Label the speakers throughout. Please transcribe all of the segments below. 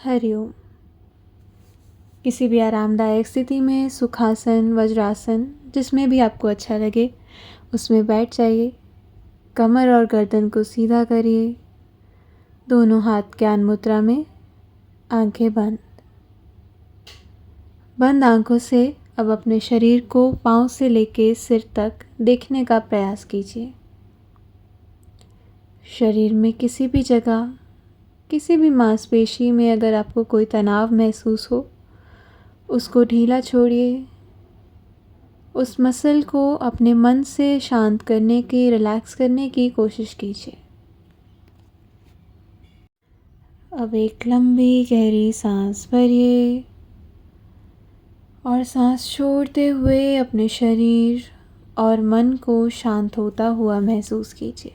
Speaker 1: हरिओम। किसी भी आरामदायक स्थिति में सुखासन, वज्रासन, जिसमें भी आपको अच्छा लगे उसमें बैठ जाइए। कमर और गर्दन को सीधा करिए। दोनों हाथ ज्ञान मुद्रा में, आंखें बंद। बंद आंखों से अब अपने शरीर को पांव से लेके सिर तक देखने का प्रयास कीजिए। शरीर में किसी भी जगह, किसी भी मांसपेशी में अगर आपको कोई तनाव महसूस हो, उसको ढीला छोड़िए। उस मसल को अपने मन से शांत करने की, रिलैक्स करने की कोशिश कीजिए। अब एक लंबी गहरी सांस भरिए और सांस छोड़ते हुए अपने शरीर और मन को शांत होता हुआ महसूस कीजिए।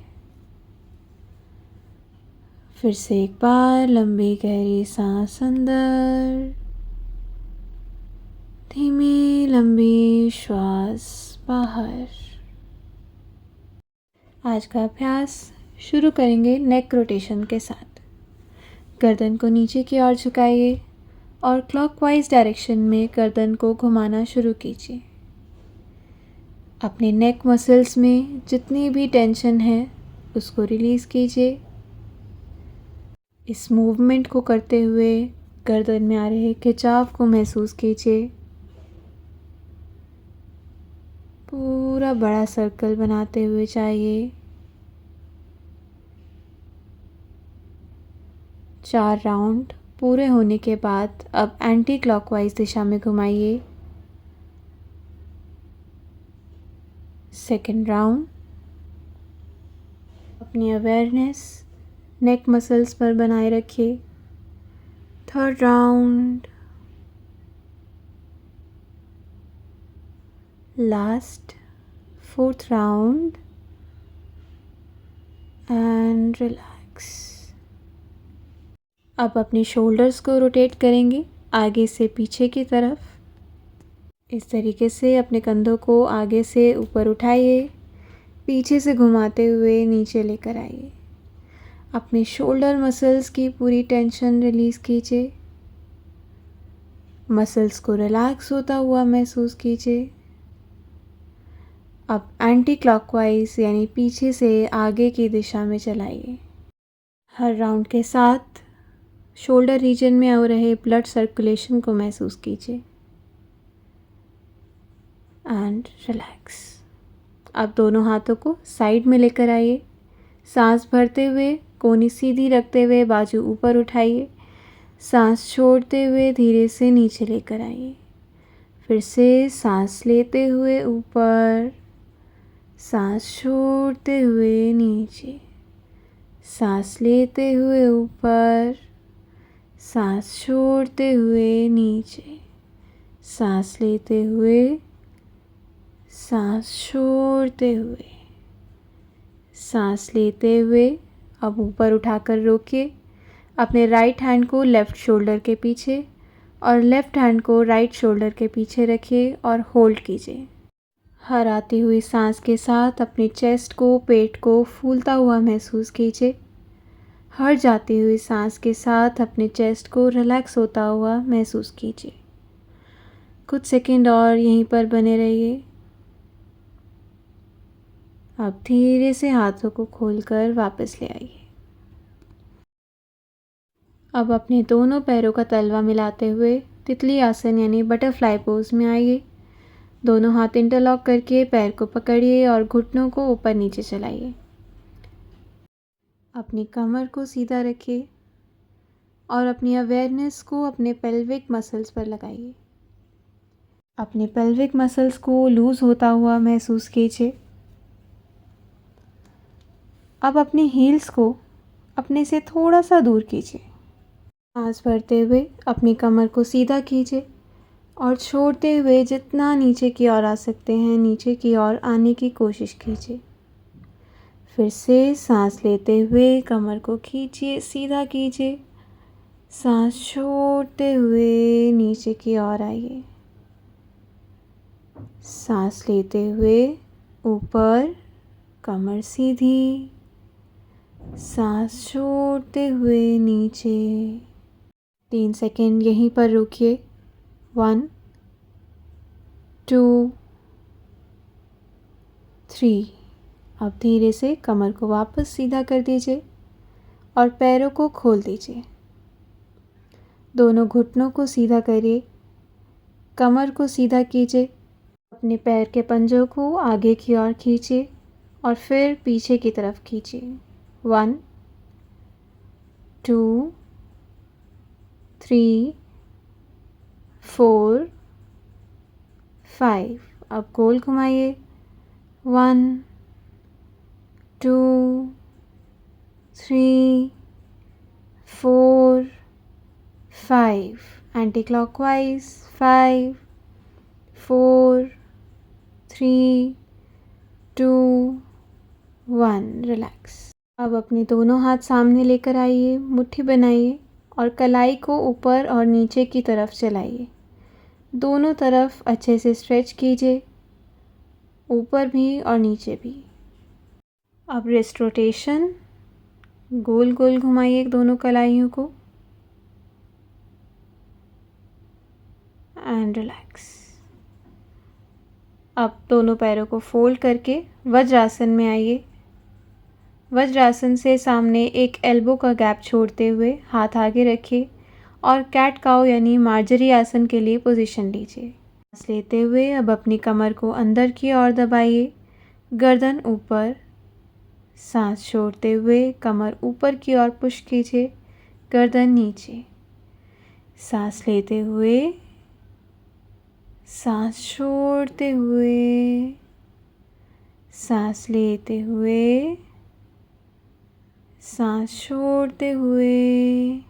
Speaker 1: फिर से एक बार लंबी गहरी सांस अंदर, धीमी लंबी श्वास बाहर। आज का अभ्यास शुरू करेंगे नेक रोटेशन के साथ। गर्दन को नीचे की ओर झुकाइए और क्लॉकवाइज डायरेक्शन में गर्दन को घुमाना शुरू कीजिए। अपने नेक मसल्स में जितनी भी टेंशन है उसको रिलीज़ कीजिए। इस मूवमेंट को करते हुए गर्दन में आ रहे खिंचाव को महसूस कीजिए। पूरा बड़ा सर्कल बनाते हुए जाइए। 4 राउंड पूरे होने के बाद अब एंटी क्लॉकवाइज दिशा में घुमाइए। Second round. अपनी अवेयरनेस नेक मसल्स पर बनाए रखिए। Third round. Last, fourth round and relax. अब अपनी शोल्डर्स को रोटेट करेंगे आगे से पीछे की तरफ। इस तरीके से अपने कंधों को आगे से ऊपर उठाइए, पीछे से घुमाते हुए नीचे लेकर आइए। अपने शोल्डर मसल्स की पूरी टेंशन रिलीज़ कीजिए। मसल्स को रिलैक्स होता हुआ महसूस कीजिए। अब एंटी क्लॉकवाइज यानी पीछे से आगे की दिशा में चलाइए। हर राउंड के साथ शोल्डर रीजन में हो रहे ब्लड सर्कुलेशन को महसूस कीजिए एंड रिलैक्स। अब दोनों हाथों को साइड में लेकर आइए। सांस भरते हुए कोहनी सीधी रखते हुए बाजू ऊपर उठाइए। सांस छोड़ते हुए धीरे से नीचे लेकर आइए। फिर से सांस लेते हुए ऊपर, सांस छोड़ते हुए नीचे, सांस लेते हुए ऊपर, सांस छोड़ते हुए नीचे, सांस लेते हुए, सांस छोड़ते हुए, सांस लेते हुए। अब ऊपर उठाकर रोकिए। अपने राइट हैंड को लेफ़्ट शोल्डर के पीछे और लेफ़्ट हैंड को राइट शोल्डर के पीछे रखिए और होल्ड कीजिए। हर आती हुई सांस के साथ अपनी चेस्ट को, पेट को फूलता हुआ महसूस कीजिए। हर जाती हुई सांस के साथ अपने चेस्ट को रिलैक्स होता हुआ महसूस कीजिए। कुछ सेकंड और यहीं पर बने रहिए। अब धीरे से हाथों को खोलकर वापस ले आइए। अब अपने दोनों पैरों का तलवा मिलाते हुए तितली आसन यानी बटरफ्लाई पोज में आइए। दोनों हाथ इंटरलॉक करके पैर को पकड़िए और घुटनों को ऊपर नीचे चलाइए। अपनी कमर को सीधा रखिए और अपनी अवेयरनेस को अपने पेल्विक मसल्स पर लगाइए। अपने पेल्विक मसल्स को लूज होता हुआ महसूस कीजिए। अब अपनी हील्स को अपने से थोड़ा सा दूर कीजिए। सांस भरते हुए अपनी कमर को सीधा कीजिए और छोड़ते हुए जितना नीचे की ओर आ सकते हैं नीचे की ओर आने की कोशिश कीजिए। फिर से सांस लेते हुए कमर को खींचिए, सीधा कीजिए। सांस छोड़ते हुए नीचे की ओर आइए। सांस लेते हुए ऊपर, कमर सीधी। सांस छोड़ते हुए नीचे। 3 सेकेंड यहीं पर रुकिए। 1 2 3। अब धीरे से कमर को वापस सीधा कर दीजिए और पैरों को खोल दीजिए। दोनों घुटनों को सीधा करिए, कमर को सीधा कीजिए, अपने पैर के पंजों को आगे की ओर खींचिए और फिर पीछे की तरफ खींचिए। 1 2 3 4 5। अब गोल घुमाइए। 1 2 3 4 5। Anti clockwise. 5 4 3 2 1। रिलैक्स। अब अपने दोनों हाथ सामने लेकर आइए, मुट्ठी बनाइए और कलाई को ऊपर और नीचे की तरफ चलाइए। दोनों तरफ अच्छे से स्ट्रेच कीजिए, ऊपर भी और नीचे भी। अब रिस्ट रोटेशन, गोल गोल घुमाइए दोनों कलाइयों को एंड रिलैक्स। अब दोनों पैरों को फोल्ड करके वज्रासन में आइए। वज्रासन से सामने एक एल्बो का गैप छोड़ते हुए हाथ आगे रखिए और कैट काउ यानी मार्जरी आसन के लिए पोजीशन लीजिए। सांस लेते हुए अब अपनी कमर को अंदर की ओर दबाइए, गर्दन ऊपर। सांस छोड़ते हुए कमर ऊपर की ओर पुश कीजिए, गर्दन नीचे। सांस लेते हुए, सांस छोड़ते हुए, सांस लेते हुए, सांस छोड़ते हुए।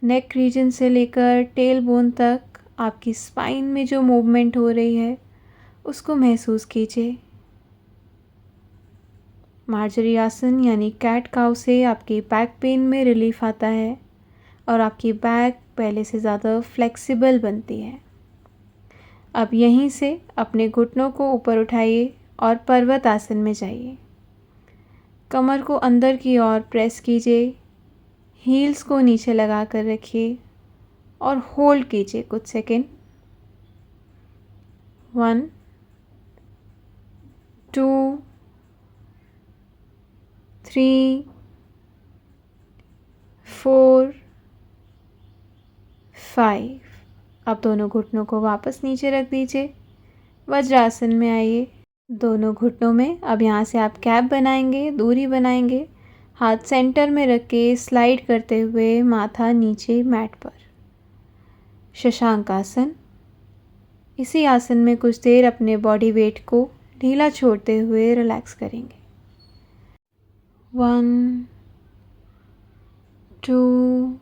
Speaker 1: नेक रीजन से लेकर टेल बोन तक आपकी स्पाइन में जो मूवमेंट हो रही है उसको महसूस कीजिए। मार्जरी आसन यानी कैट काउ से आपकी बैक पेन में रिलीफ आता है और आपकी बैक पहले से ज़्यादा फ्लेक्सिबल बनती है। अब यहीं से अपने घुटनों को ऊपर उठाइए और पर्वत आसन में जाइए। कमर को अंदर की ओर प्रेस कीजिए, हील्स को नीचे लगा कर रखिए और होल्ड कीजिए कुछ सेकेंड। 1 2 3 4 5। अब दोनों घुटनों को वापस नीचे रख दीजिए, वज्रासन में आइए। दोनों घुटनों में अब यहाँ से आप कैप बनाएंगे, दूरी बनाएंगे। हाथ सेंटर में रख के स्लाइड करते हुए माथा नीचे मैट पर। शशांक आसन। इसी आसन में कुछ देर अपने बॉडी वेट को ढीला छोड़ते हुए रिलैक्स करेंगे। 1 2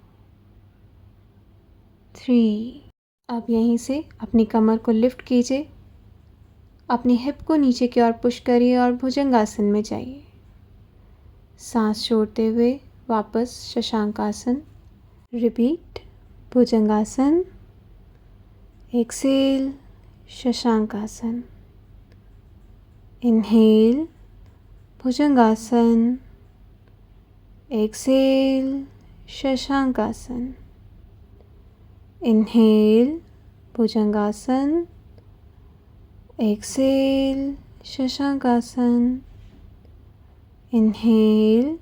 Speaker 1: 3। अब यहीं से अपनी कमर को लिफ्ट कीजिए, अपनी हिप को नीचे की ओर पुश करिए और भुजंगासन में जाइए। सांस छोड़ते हुए वापस शशांक आसन। रिपीट। भुजंगासन, एक्सेल, शशांक आसन। इनहेल, भुजंगासन, एक्सेल, शशांक आसन। इनहेल, भुजंगासन, एक्सेल, शशांक आसन। इनहेल,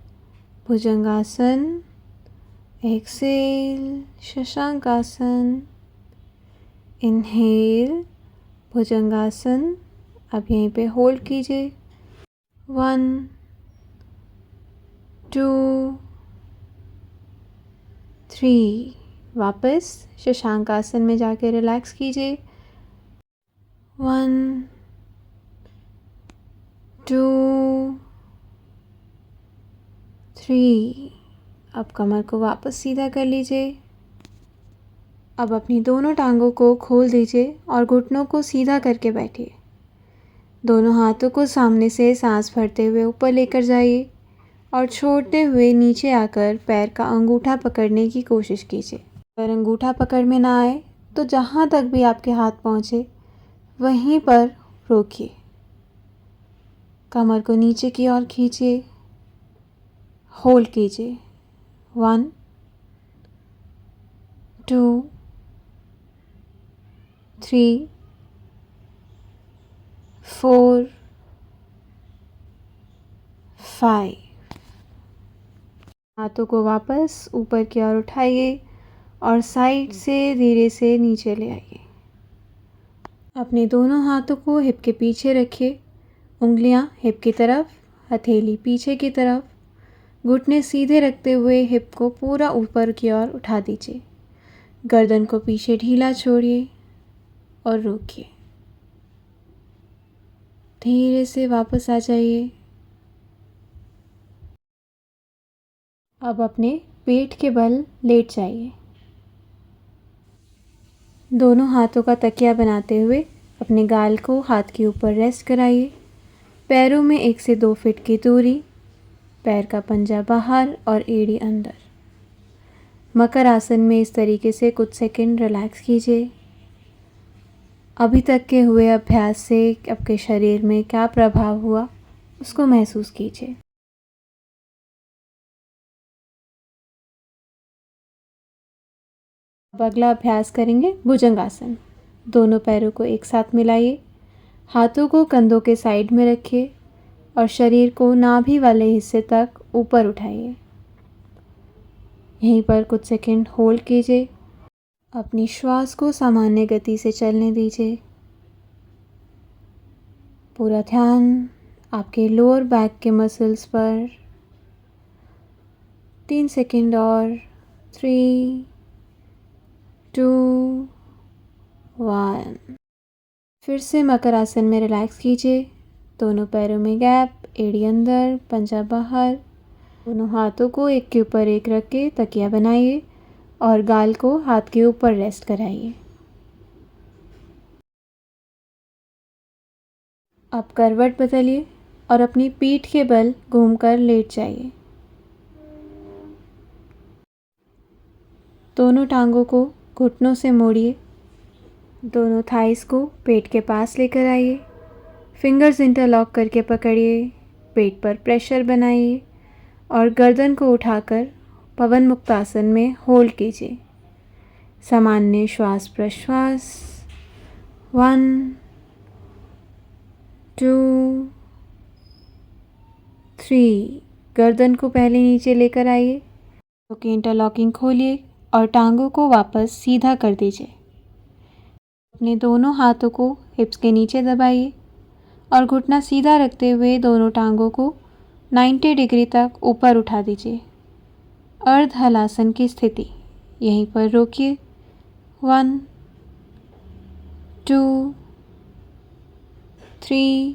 Speaker 1: भुजंगासन, एक्सेल, शशांक आसन। इनहेल, भुजंगासन। अब यहीं पे होल्ड कीजिए। 1 2 3। वापस शशांक आसन में जाके रिलैक्स कीजिए। 1 2 3। अब कमर को वापस सीधा कर लीजिए। अब अपनी दोनों टांगों को खोल दीजिए और घुटनों को सीधा करके बैठिए। दोनों हाथों को सामने से सांस भरते हुए ऊपर लेकर जाइए और छोड़ते हुए नीचे आकर पैर का अंगूठा पकड़ने की कोशिश कीजिए। अगर अंगूठा पकड़ में ना आए तो जहाँ तक भी आपके हाथ पहुँचे वहीं पर रोकिए। कमर को नीचे की ओर खींचिए, होल्ड कीजिए। 1 2, 3, 4, 5। हाथों को वापस ऊपर की ओर उठाइए और साइड से धीरे से नीचे ले आइए। अपने दोनों हाथों को हिप के पीछे रखिए, उंगलियां हिप की तरफ, हथेली पीछे की तरफ, घुटने सीधे रखते हुए हिप को पूरा ऊपर की ओर उठा दीजिए। गर्दन को पीछे ढीला छोड़िए और रोकिए। धीरे से वापस आ जाइए। अब अपने पेट के बल लेट जाइए। दोनों हाथों का तकिया बनाते हुए अपने गाल को हाथ के ऊपर रेस्ट कराइए। पैरों में 1 से 2 फीट की दूरी, पैर का पंजा बाहर और एड़ी अंदर। मकर आसन में इस तरीके से कुछ सेकंड रिलैक्स कीजिए। अभी तक के हुए अभ्यास से आपके शरीर में क्या प्रभाव हुआ, उसको महसूस कीजिए। अब अगला अभ्यास करेंगे भुजंगासन। दोनों पैरों को एक साथ मिलाइए, हाथों को कंधों के साइड में रखिए और शरीर को नाभि वाले हिस्से तक ऊपर उठाइए। यहीं पर कुछ सेकंड होल्ड कीजिए। अपनी श्वास को सामान्य गति से चलने दीजिए। पूरा ध्यान आपके लोअर बैक के मसल्स पर। 3 सेकंड और 3, 2, 1। फिर से मकर आसन में रिलैक्स कीजिए। दोनों पैरों में गैप, एड़ी अंदर, पंजा बाहर। दोनों हाथों को एक के ऊपर एक रख के तकिया बनाइए और गाल को हाथ के ऊपर रेस्ट कराइए। अब करवट बदलिए और अपनी पीठ के बल घूमकर लेट जाइए। दोनों टांगों को घुटनों से मोड़िए। दोनों थाइस को पेट के पास लेकर आइए। फिंगर्स इंटरलॉक करके पकड़िए। पेट पर प्रेशर बनाइए और गर्दन को उठाकर पवन मुक्तासन में होल्ड कीजिए। सामान्य श्वास प्रश्वास। 1, 2, 3। गर्दन को पहले नीचे लेकर आइए। तो की इंटरलॉकिंग खोलिए और टांगों को वापस सीधा कर दीजिए। अपने दोनों हाथों को हिप्स के नीचे दबाइए और घुटना सीधा रखते हुए दोनों टांगों को 90 डिग्री तक ऊपर उठा दीजिए। अर्ध हलासन की स्थिति। यहीं पर रोकिए। 1, 2, 3,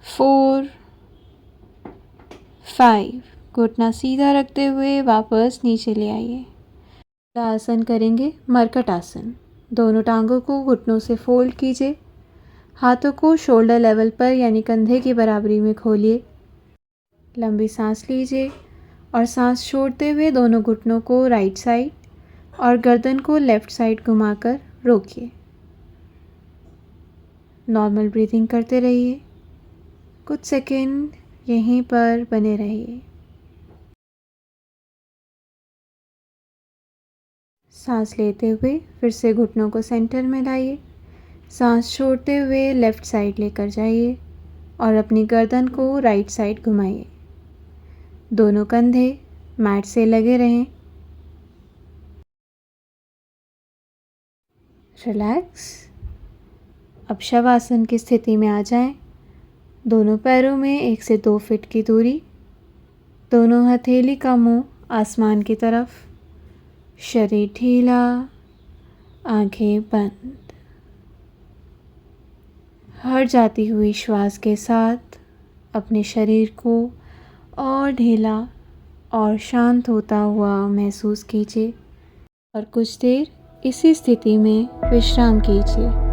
Speaker 1: 4, 5। घुटना सीधा रखते हुए वापस नीचे ले आइए। आसन करेंगे मरकट आसन। दोनों टांगों को घुटनों से फोल्ड कीजिए। हाथों को शोल्डर लेवल पर यानी कंधे की बराबरी में खोलिए। लंबी सांस लीजिए और सांस छोड़ते हुए दोनों घुटनों को राइट साइड और गर्दन को लेफ्ट साइड घुमाकर रोकिए। नॉर्मल ब्रीदिंग करते रहिए। कुछ सेकंड यहीं पर बने रहिए। सांस लेते हुए फिर से घुटनों को सेंटर में लाइए। सांस छोड़ते हुए लेफ्ट साइड लेकर जाइए और अपनी गर्दन को राइट साइड घुमाइए। दोनों कंधे मैट से लगे रहें। रिलैक्स। अब शवासन की स्थिति में आ जाएं। दोनों पैरों में 1 से 2 फीट की दूरी। दोनों हथेली का मुंह आसमान की तरफ। शरीर ढीला, आंखें बंद। हर जाती हुई श्वास के साथ अपने शरीर को और ढीला और शांत होता हुआ महसूस कीजिए और कुछ देर इसी स्थिति में विश्राम कीजिए।